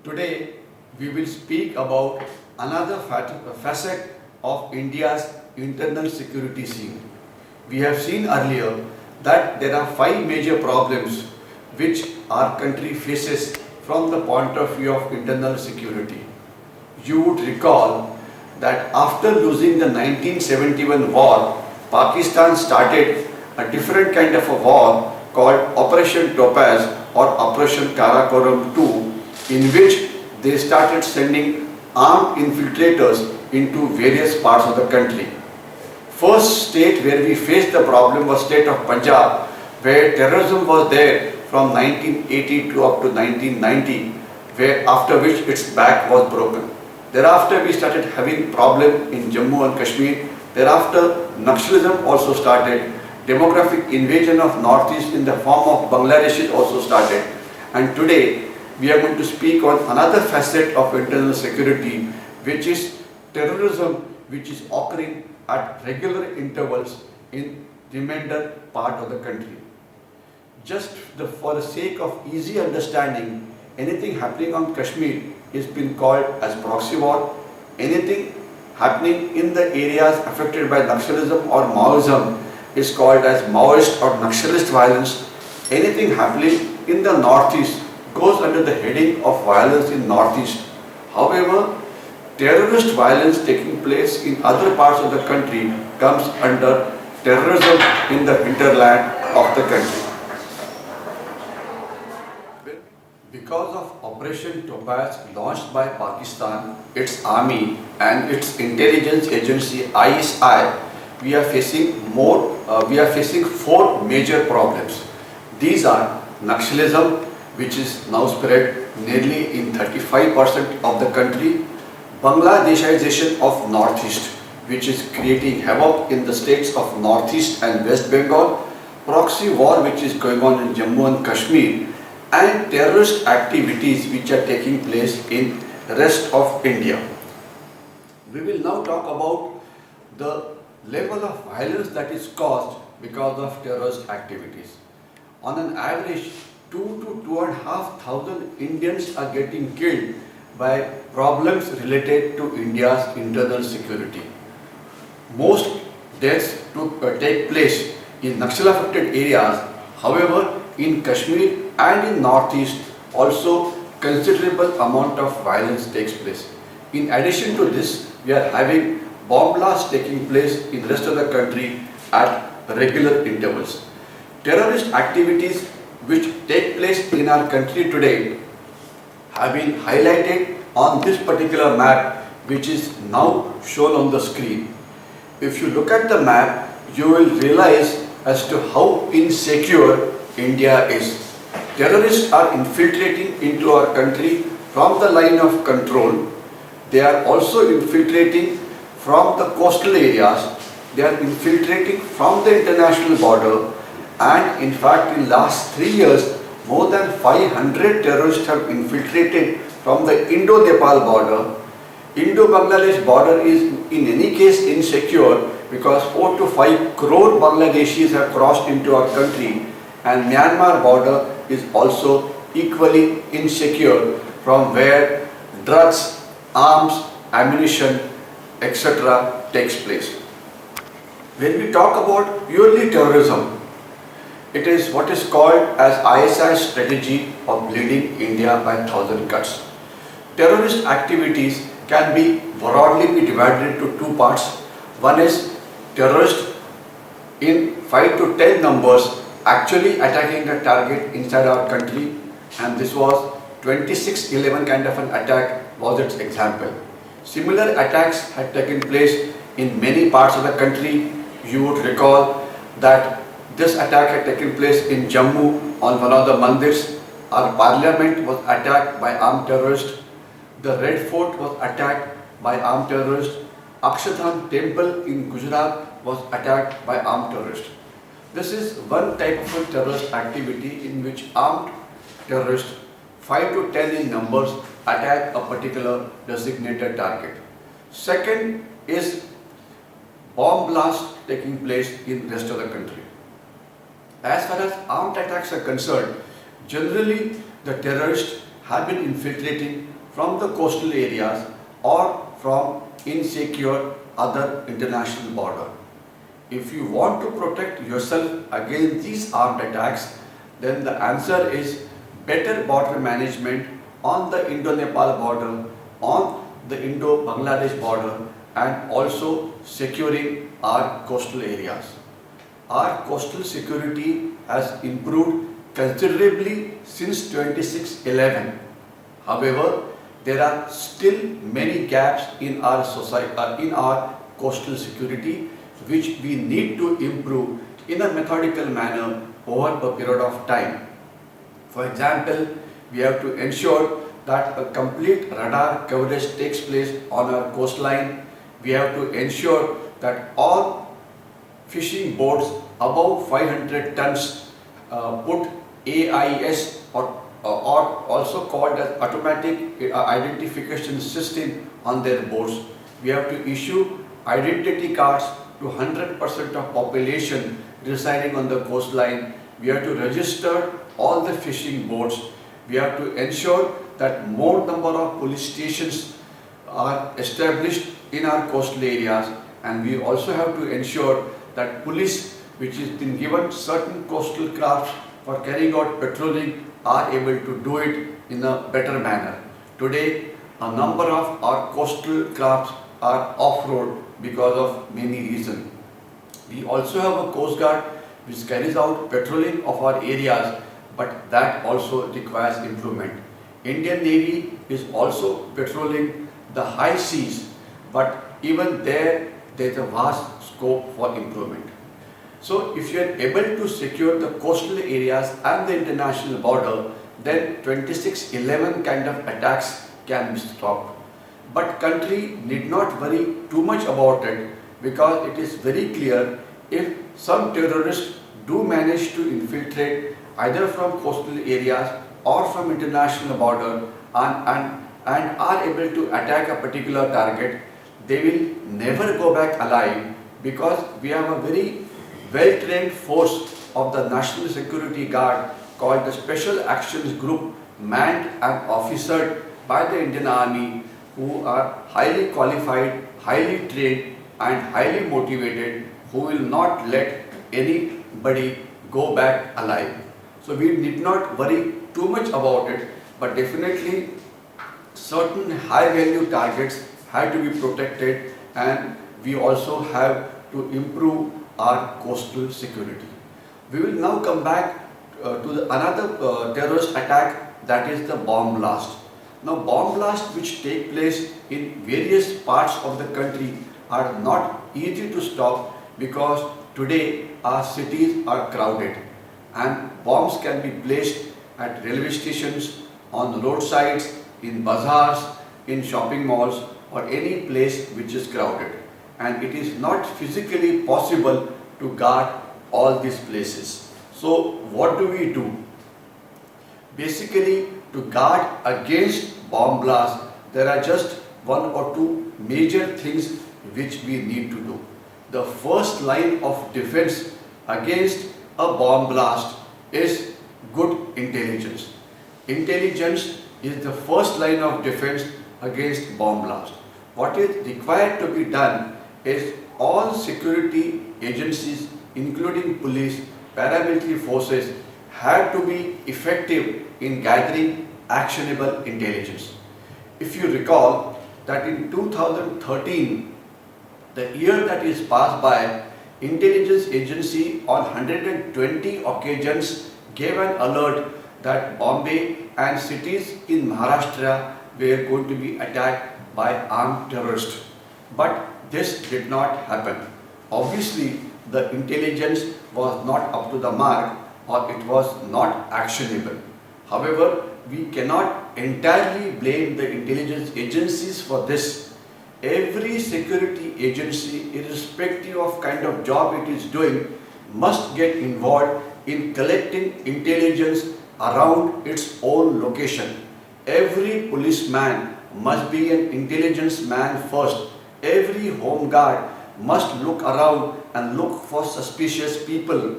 Today we will speak about another facet of India's internal security scene. We have seen earlier that there are five major problems which our country faces from the point of view of internal security. You would recall that after losing the 1971 war, Pakistan started a different kind of a war called Operation Topaz or Operation Karakoram II, in which they started sending armed infiltrators into various parts of the country. First state where we faced the problem was state of Punjab, where terrorism was there from 1982 up to 1990, where after which its back was broken. Thereafter we started having problem in Jammu and Kashmir. Thereafter Naxalism also started. Demographic invasion of northeast in the form of Bangladeshis also started. And today we are going to speak on another facet of internal security, which is terrorism, which is occurring at regular intervals in remainder part of the country. For the sake of easy understanding, anything happening on Kashmir is been called as proxy war. Anything happening in the areas affected by Naxalism or Maoism is called as Maoist or Naxalist violence. Anything happening in the northeast goes under the heading of violence in northeast. However, terrorist violence taking place in other parts of the country comes under terrorism in the hinterland of the country. Because of Operation Topaz launched by Pakistan, its army and its intelligence agency ISI, we are facing four major problems. These are Naxalism, which is now spread nearly in 35% of the country; Bangladeshization of Northeast, which is creating havoc in the states of Northeast and West Bengal; proxy war, which is going on in Jammu and Kashmir; and terrorist activities which are taking place in the rest of India. We will now talk about the level of violence that is caused because of terrorist activities. On an average, 2 to 2,500 Indians are getting killed by problems related to India's internal security. Most deaths take place in Naxal affected areas. However, in Kashmir and in Northeast also considerable amount of violence takes place. In addition to this, we are having bomb blasts taking place in the rest of the country at regular intervals. Terrorist activities which take place in our country today have been highlighted on this particular map, which is now shown on the screen. If you look at the map, you will realize as to how insecure India is. Terrorists are infiltrating into our country from the line of control. They are also infiltrating from the coastal areas. They are infiltrating from the international border. And in fact, in last 3 years, more than 500 terrorists have infiltrated from the Indo-Nepal border. Indo-Bangladesh border is in any case insecure because 4 to 5 crore Bangladeshis have crossed into our country, and Myanmar border is also equally insecure from where drugs, arms, ammunition, etc. takes place. When we talk about purely terrorism, it is what is called as ISI strategy of bleeding India by 1,000 cuts. Terrorist activities can be broadly divided into two parts. One is terrorists in 5 to 10 numbers actually attacking a target inside our country, and this was 26/11 kind of an attack was its example. Similar attacks had taken place in many parts of the country. You would recall that this attack had taken place in Jammu on one of the mandirs. Our parliament was attacked by armed terrorists. The Red Fort was attacked by armed terrorists. Akshardham temple in Gujarat was attacked by armed terrorists. This is one type of a terrorist activity in which armed terrorists, 5 to 10 in numbers, attack a particular designated target. Second is bomb blast taking place in the rest of the country. As far as armed attacks are concerned, generally the terrorists have been infiltrating from the coastal areas or from insecure other international border. If you want to protect yourself against these armed attacks, then the answer is better border management on the Indo-Nepal border, on the Indo-Bangladesh border, and also securing our coastal areas. Our coastal security has improved considerably since 2611. However, there are still many gaps in our society, in our coastal security, which we need to improve in a methodical manner over a period of time. For example, we have to ensure that a complete radar coverage takes place on our coastline. We have to ensure that all fishing boats above 500 tons put AIS or also called as automatic identification system on their boats. We have to issue identity cards to 100% of population residing on the coastline. We have to register all the fishing boats. We have to ensure that more number of police stations are established in our coastal areas, and we also have to ensure that police, which has been given certain coastal crafts for carrying out patrolling, are able to do it in a better manner. Today, a number of our coastal crafts are off-road because of many reasons. We also have a Coast Guard which carries out patrolling of our areas, but that also requires improvement. Indian Navy is also patrolling the high seas, but even there is a vast scope for improvement. So if you are able to secure the coastal areas and the international border, then 2611 kind of attacks can be stopped. But country need not worry too much about it, because it is very clear if some terrorists do manage to infiltrate either from coastal areas or from international border and are able to attack a particular target, they will never go back alive, because we have a very well-trained force of the National Security Guard called the Special Actions Group, manned and officered by the Indian Army, who are highly qualified, highly trained and highly motivated, who will not let anybody go back alive. So we need not worry too much about it, but definitely certain high value targets have to be protected, and we also have to improve our coastal security. We will now come back to another terrorist attack, that is the bomb blast. Now bomb blasts which take place in various parts of the country are not easy to stop, because today our cities are crowded and bombs can be placed at railway stations, on roadsides, in bazaars, in shopping malls, or any place which is crowded. And it is not physically possible to guard all these places. So what do we do? Basically, to guard against bomb blasts, there are just one or two major things which we need to do. The first line of defense against a bomb blast is good intelligence. Intelligence is the first line of defense against bomb blast. What is required to be done is all security agencies, including police, paramilitary forces, have to be effective in gathering actionable intelligence. If you recall that in 2013, the year that is passed by, intelligence agency on 120 occasions gave an alert that Bombay and cities in Maharashtra were going to be attacked by armed terrorists. But this did not happen. Obviously, the intelligence was not up to the mark, or it was not actionable. However, we cannot entirely blame the intelligence agencies for this. Every security agency, irrespective of kind of job it is doing, must get involved in collecting intelligence around its own location. Every policeman must be an intelligence man first. Every home guard must look around and look for suspicious people.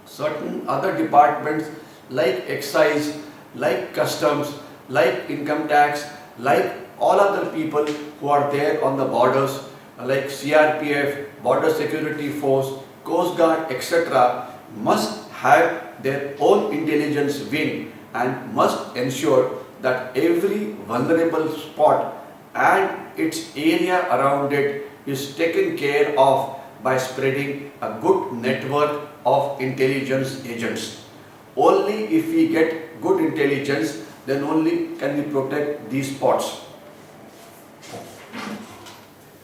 Certain other departments like excise, like customs, like income tax, like all other people who are there on the borders, like CRPF, Border Security Force, Coast Guard, etc., must have their own intelligence wing and must ensure that every vulnerable spot and its area around it is taken care of by spreading a good network of intelligence agents. Only if we get good intelligence, then only can we protect these spots.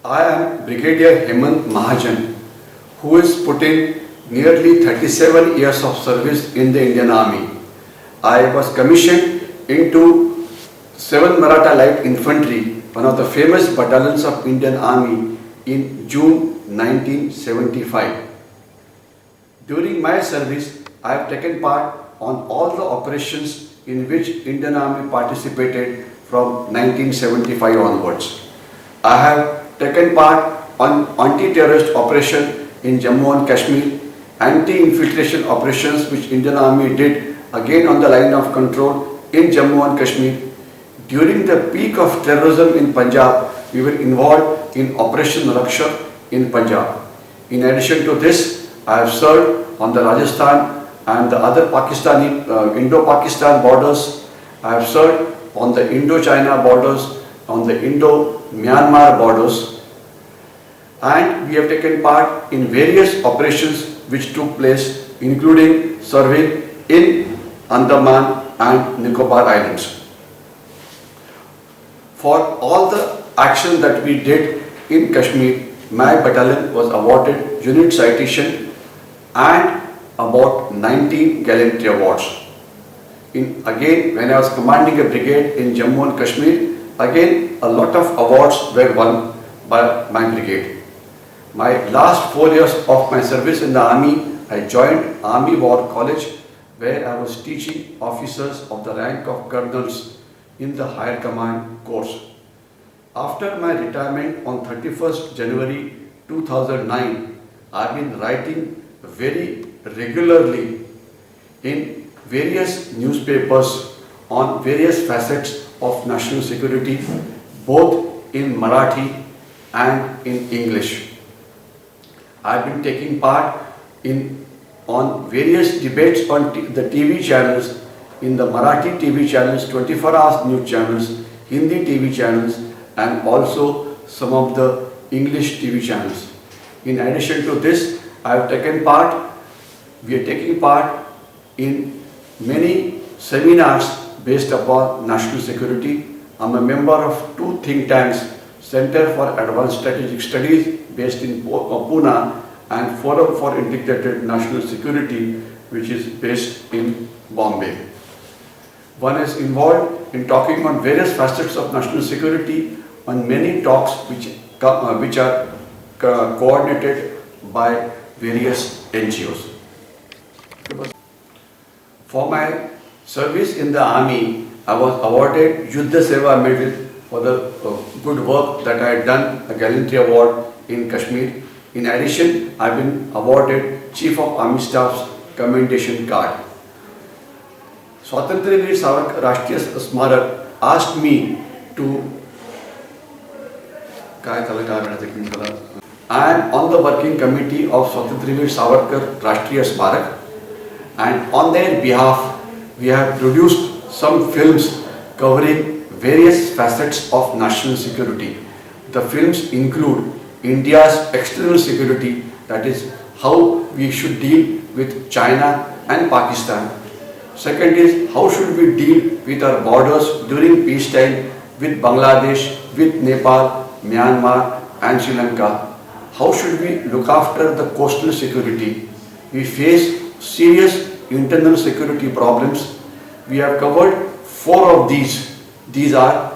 I am Brigadier Hemant Mahajan, who has put in nearly 37 years of service in the Indian Army. I was commissioned into 7th Maratha Light Infantry, one of the famous battalions of Indian Army, in June 1975. During my service, I have taken part on all the operations in which Indian Army participated from 1975 onwards. I have taken part on anti-terrorist operation in Jammu and Kashmir, anti-infiltration operations which Indian Army did again on the line of control in Jammu and Kashmir. During the peak of terrorism in Punjab, we were involved in Operation Raksha in Punjab. In addition to this, I have served on the Rajasthan and the other Pakistani, Indo-Pakistan borders. I have served on the Indo-China borders, on the Indo-Myanmar borders, and we have taken part in various operations which took place, including serving in Andaman and Nicobar Islands. For all the action that we did in Kashmir, my battalion was awarded Unit Citation and about 19 gallantry awards. Again, when I was commanding a brigade in Jammu and Kashmir, again a lot of awards were won by my brigade. My last 4 years of my service in the Army, I joined Army War College, where I was teaching officers of the rank of colonels in the higher command course. After my retirement on 31st January 2009, I've been writing very regularly in various newspapers on various facets of national security, both in Marathi and in English. I've been taking part on various debates on the TV channels, in the Marathi TV channels, 24 hours news channels, Hindi TV channels, and also some of the English TV channels. In addition to this, we are taking part in many seminars based upon national security. I'm a member of 2 think tanks, Center for Advanced Strategic Studies based in Pune and Forum for Integrated National Security, which is based in Bombay. One is involved in talking on various facets of national security on many talks which are coordinated by various NGOs. For my service in the Army, I was awarded Yuddha Seva Medal for the good work that I had done, a gallantry award in Kashmir. In addition, I have been awarded Chief of Army Staff's Commendation Card. Swatantra Veer Savarkar Rashtriya Smarak asked me to I am on the working committee of Swatantra Veer Savarkar Rashtriya Smarak, and on their behalf we have produced some films covering various facets of national security. The films include India's external security, that is how we should deal with China and Pakistan. Second is how should we deal with our borders during peacetime with Bangladesh, with Nepal, Myanmar and Sri Lanka. How should we look after the coastal security? We face serious internal security problems. We have covered 4 of these. These are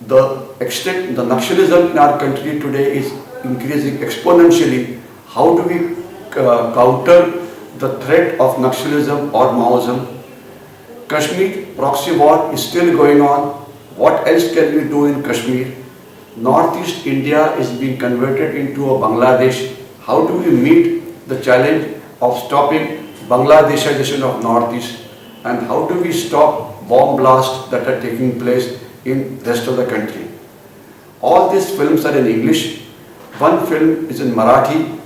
the extent, the Naxalism in our country today is increasing exponentially. How do we counter the threat of Naxalism or Maoism? Kashmir proxy war is still going on. What else can we do in Kashmir? Northeast India is being converted into a Bangladesh. How do we meet the challenge of stopping Bangladeshization of Northeast? And how do we stop bomb blasts that are taking place in rest of the country. All these films are in English. One film is in Marathi,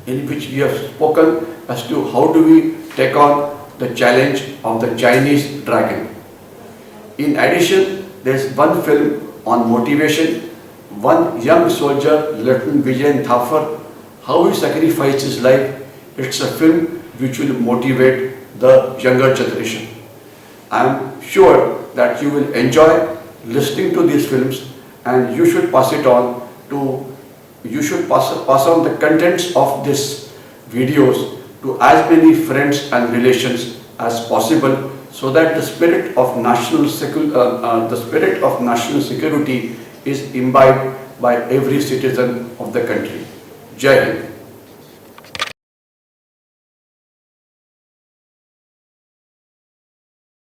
in which we have spoken as to how do we take on the challenge of the Chinese dragon. In addition, there is one film on motivation. One young soldier, Lieutenant Vijayan Thapar, how he sacrificed his life. It's a film which will motivate the younger generation. I am sure that you will enjoy listening to these films, and you should pass it on to, you should pass on the contents of these videos to as many friends and relations as possible, so that the spirit of national security is imbibed by every citizen of the country. Jai Hind.